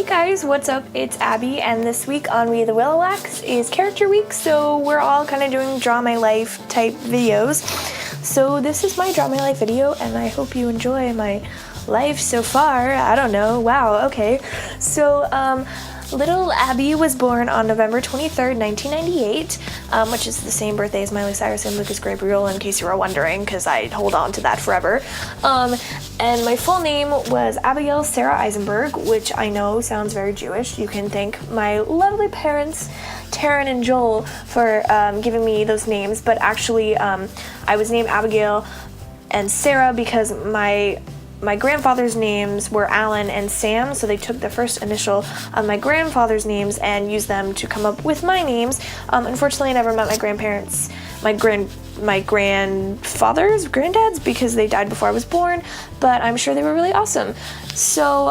Hey guys, what's up? It's Abby, and this week on We the Willowwacks is character week, so we're all kind of doing draw my life type videos. So this is my draw my life video, and I hope you enjoy my life so far. I don't know. Wow, okay. So, little Abby was born on November 23rd, 1998, which is the same birthday as Miley Cyrus and Lucas Gabriel, in case you were wondering, because I hold on to that forever. And my full name was Abigail Sarah Eisenberg, which I know sounds very Jewish. You can thank my lovely parents, Taryn and Joel, for giving me those names, but actually I was named Abigail and Sarah because my grandfather's names were Alan and Sam, so they took the first initial of my grandfather's names and used them to come up with my names. Unfortunately, I never met my grandparents, my granddads, because they died before I was born, but I'm sure they were really awesome. So,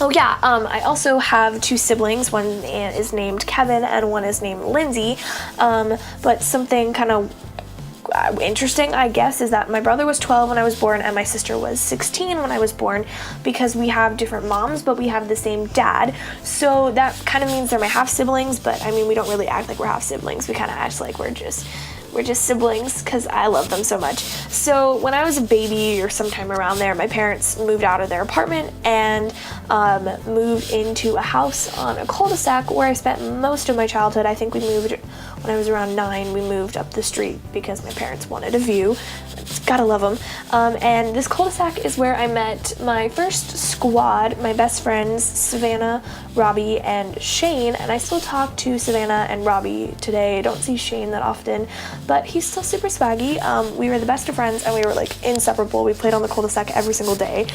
I also have two siblings. One is named Kevin and one is named Lindsay, but something kind of interesting, I guess, is that my brother was 12 when I was born and my sister was 16 when I was born, because we have different moms but we have the same dad, so that kind of means they're my half siblings, but I mean, we don't really act like we're half siblings. We kind of act like we're just siblings because I love them so much. So when I was a baby or sometime around there, my parents moved out of their apartment and moved into a house on a cul-de-sac where I spent most of my childhood. I think we moved when I was around 9. We moved up the street because my parents wanted a view. Gotta love them. And this cul-de-sac is where I met my first squad, my best friends, Savannah, Robbie, and Shane. And I still talk to Savannah and Robbie today. I don't see Shane that often, but he's still super swaggy. We were the best of friends and we were like inseparable. We played on the cul-de-sac every single day.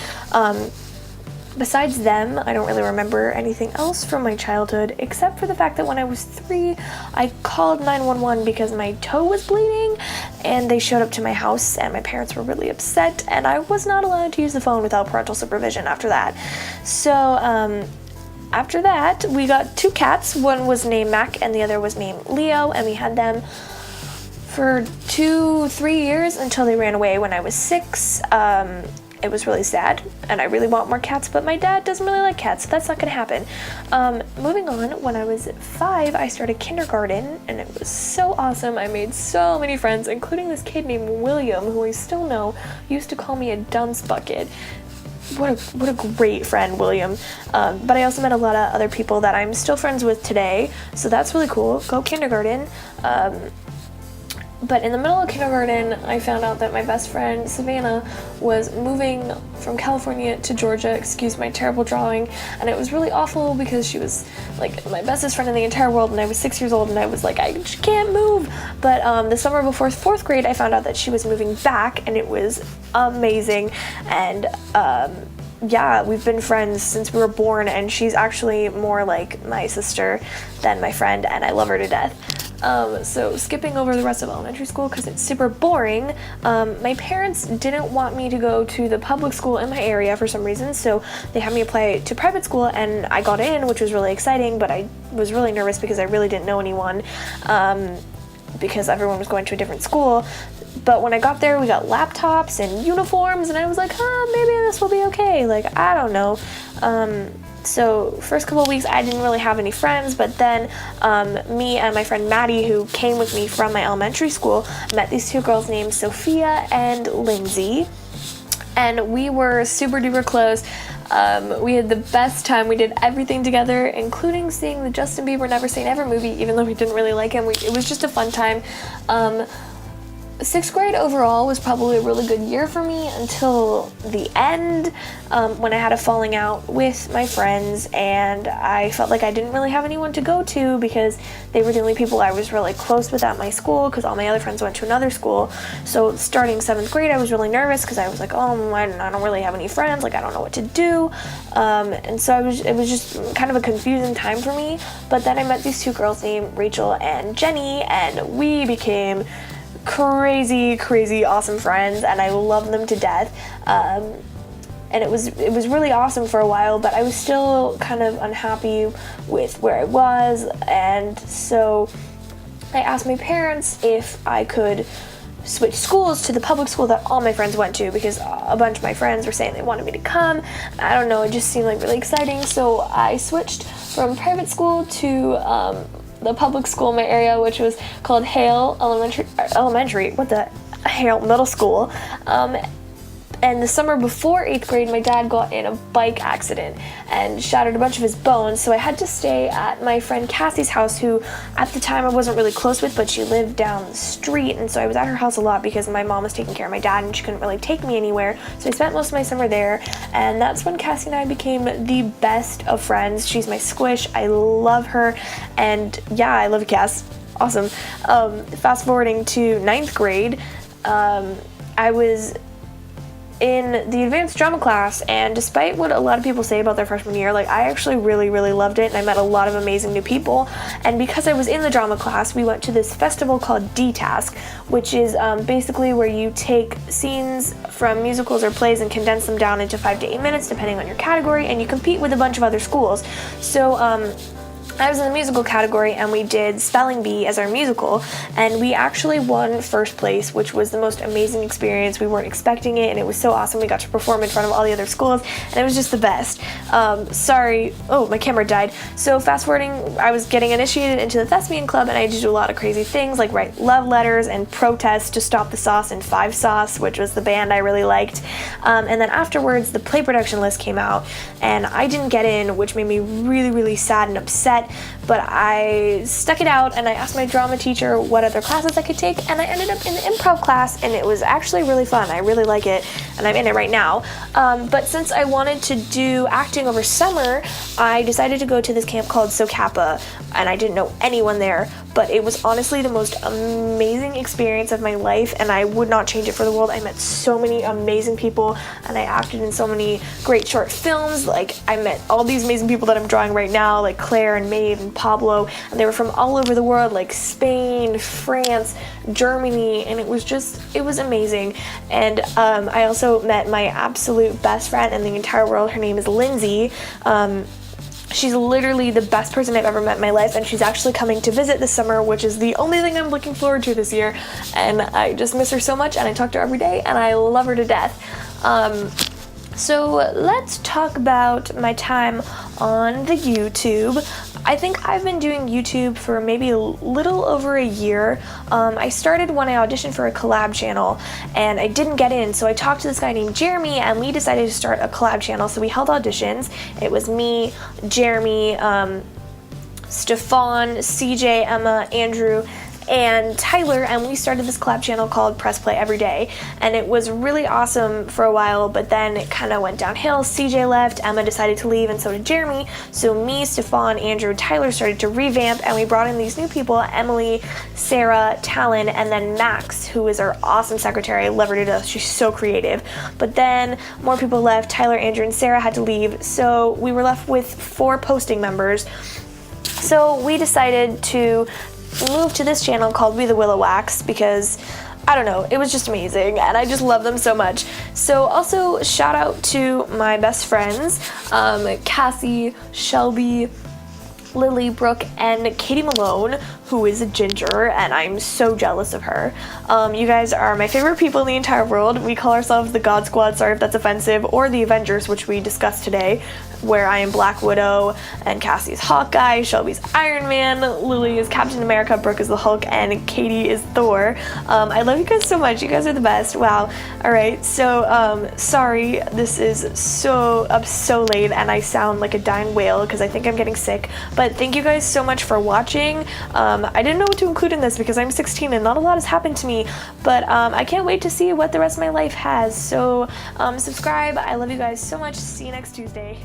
Besides them, I don't really remember anything else from my childhood, except for the fact that when I was 3, I called 911 because my toe was bleeding, and they showed up to my house, and my parents were really upset, and I was not allowed to use the phone without parental supervision after that. So, after that, we got 2 cats. One was named Mac, and the other was named Leo, and we had them for 2-3 years until they ran away when I was 6. It was really sad, and I really want more cats, but my dad doesn't really like cats, so that's not gonna happen. Moving on, when I was 5, I started kindergarten, and it was so awesome. I made so many friends, including this kid named William, who I still know, used to call me a dunce bucket. What a great friend, William. But I also met a lot of other people that I'm still friends with today, so that's really cool. Go kindergarten. But in the middle of kindergarten, I found out that my best friend, Savannah, was moving from California to Georgia. Excuse my terrible drawing. And it was really awful because she was like my bestest friend in the entire world, and I was 6 years old, and I was like, I just can't move. But the summer before 4th grade, I found out that she was moving back, and it was amazing. And yeah, we've been friends since we were born, and she's actually more like my sister than my friend, and I love her to death. So skipping over the rest of elementary school because it's super boring, my parents didn't want me to go to the public school in my area for some reason, so they had me apply to private school, and I got in, which was really exciting, but I was really nervous because I really didn't know anyone, because everyone was going to a different school. But when I got there, we got laptops and uniforms, and I was like, maybe this will be okay. Like, I don't know. So first couple of weeks, I didn't really have any friends, but then me and my friend Maddie, who came with me from my elementary school, met these 2 girls named Sophia and Lindsay, and we were super duper close. We had the best time. We did everything together, including seeing the Justin Bieber Never Say Never movie, even though we didn't really like him. It was just a fun time. 6th grade overall was probably a really good year for me until the end, when I had a falling out with my friends, and I felt like I didn't really have anyone to go to because they were the only people I was really close with at my school, because all my other friends went to another school. So starting 7th grade, I was really nervous because I was like, oh, I don't really have any friends, like I don't know what to do, and so it was just kind of a confusing time for me. But then I met these 2 girls named Rachel and Jenny, and we became crazy awesome friends, and I love them to death. And it was really awesome for a while, but I was still kind of unhappy with where I was, and so I asked my parents if I could switch schools to the public school that all my friends went to, because a bunch of my friends were saying they wanted me to come. I don't know, it just seemed like really exciting, so I switched from private school to the public school in my area, which was called Hale Hale Middle School. And the summer before 8th grade, my dad got in a bike accident and shattered a bunch of his bones, so I had to stay at my friend Cassie's house, who at the time I wasn't really close with, but she lived down the street, and so I was at her house a lot because my mom was taking care of my dad and she couldn't really take me anywhere, so I spent most of my summer there, and that's when Cassie and I became the best of friends. She's my squish, I love her, and yeah, I love Cass, awesome. Fast forwarding to 9th grade, I was in the advanced drama class, and despite what a lot of people say about their freshman year, like, I actually really loved it, and I met a lot of amazing new people. And because I was in the drama class, we went to this festival called D-Task, which is basically where you take scenes from musicals or plays and condense them down into 5 to 8 minutes depending on your category, and you compete with a bunch of other schools. So I was in the musical category, and we did Spelling Bee as our musical, and we actually won first place, which was the most amazing experience. We weren't expecting it, and it was so awesome. We got to perform in front of all the other schools, and it was just the best. Sorry, oh, my camera died. So fast forwarding, I was getting initiated into the thespian club, and I had to do a lot of crazy things, like write love letters and protest to Stop the Sauce and Five Sauce, which was the band I really liked. And then afterwards, the play production list came out, and I didn't get in, which made me really sad and upset. But I stuck it out, and I asked my drama teacher what other classes I could take, and I ended up in the improv class, and it was actually really fun. I really like it, and I'm in it right now. But since I wanted to do acting over summer, I decided to go to this camp called SoCappa, and I didn't know anyone there, but it was honestly the most amazing experience of my life, and I would not change it for the world. I met so many amazing people, and I acted in so many great short films. Like, I met all these amazing people that I'm drawing right now, like Claire and Maeve and Pablo, and they were from all over the world, like Spain, France, Germany, and it was amazing. And I also met my absolute best friend in the entire world. Her name is Lindsay. She's literally the best person I've ever met in my life, and she's actually coming to visit this summer, which is the only thing I'm looking forward to this year, and I just miss her so much, and I talk to her every day, and I love her to death. So let's talk about my time on the YouTube. I think I've been doing YouTube for maybe a little over a year. I started when I auditioned for a collab channel, and I didn't get in, so I talked to this guy named Jeremy, and we decided to start a collab channel. So we held auditions. It was me, Jeremy, Stefan, CJ, Emma, Andrew, and Tyler, and we started this collab channel called Press Play Every Day, and it was really awesome for a while, but then it kind of went downhill. CJ left, Emma decided to leave, and so did Jeremy. So me, Stefan, Andrew, Tyler started to revamp, and we brought in these new people: Emily, Sarah, Talon, and then Max, who is our awesome secretary. I love her to death. She's so creative. But then more people left. Tyler, Andrew, and Sarah had to leave, so we were left with 4 posting members. So we decided to moved to this channel called We the Willowwacks because, I don't know, it was just amazing, and I just love them so much. So also shout out to my best friends, Cassie, Shelby, Lily, Brooke, and Katie Malone, who is a ginger, and I'm so jealous of her. You guys are my favorite people in the entire world. We call ourselves the God Squad, sorry if that's offensive, or the Avengers, which we discussed today, where I am Black Widow, and Cassie is Hawkeye, Shelby's Iron Man, Lily is Captain America, Brooke is the Hulk, and Katie is Thor. I love you guys so much. You guys are the best. Wow. Alright, so, sorry, this is so late, and I sound like a dying whale because I think I'm getting sick, but thank you guys so much for watching. I didn't know what to include in this because I'm 16 and not a lot has happened to me, but I can't wait to see what the rest of my life has. So subscribe. I love you guys so much. See you next Tuesday.